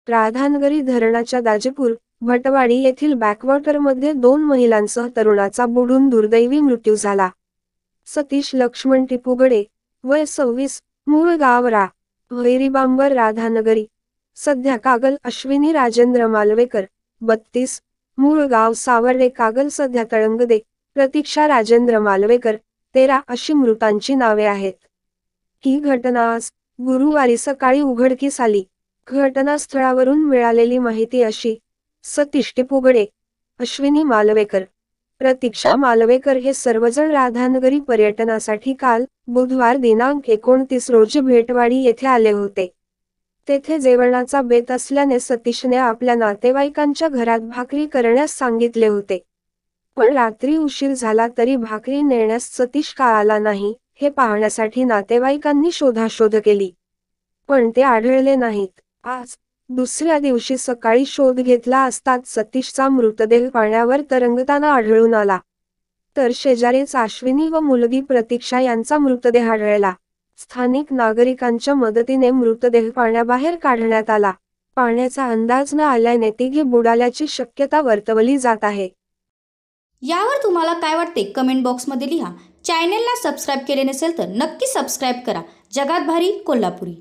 राधानगरी धरणाच्या दाजेपूर भटवाडी येथील बॅकवॉटरमध्ये 2 महिलांसह तरुणाचा बुडून दुर्दैवी मृत्यू झाला. सतीश लक्ष्मण टिपूगडे, वय 26, मूळ गाव हैरीबांबर राधानगरी. सध्या कागल अश्विनी राजेंद्र मालवेकर, 32, मूळ गाव सावर्डे कागल. सध्या तळंगदे प्रतीक्षा राजेंद्र मालवेकर, 13 अशी मृतांची नावे आहेत. ही घटना आज गुरुवारी सकाळी उघडकीस आली. घटनास्थळावरून मिळालेली माहिती अशी: सतीश टिपूगडे, अश्विनी मालवेकर, प्रतीक्षा मालवेकर हे सर्वजण राधानगरी पर्यटनासाठी काल बुधवार दिनांक 29 रोजी भेटवाडी येथे आले होते. तेथे जेवणाचा बेत असल्याने सतीशने आपल्या नातेवाईकांच्या घरात भाकरी करण्यास सांगितले होते. पण रात्री उशीर झाला तरी भाकरी नेण्यास सतीश का आला नाही हे पाहण्यासाठी नातेवाईकांनी शोधाशोध केली. पण ते आढळले नाहीत. आज दुसऱ्या दिवशी सकाळी शोध घेतला असता सतीशचा मृतदेह पाण्यावर तरंगताना आढळून आला. तर शेजारीच अश्विनी व मुलगी प्रतीक्षा यांचा मृतदेह आढळला. स्थानिक नागरिकांच्या मदतीने मृतदेह पाण्याबाहेर काढण्यात आला. पाण्याचा अंदाज न आल्याने तिघे बुडाल्याची शक्यता वर्तवली जात आहे. यावर तुम्हाला काय वाटते कमेंट बॉक्समध्ये लिहा. चॅनलला सबस्क्राईब केले नसेल तर नक्की सबस्क्राईब करा. जगात भारी कोल्हापुरी.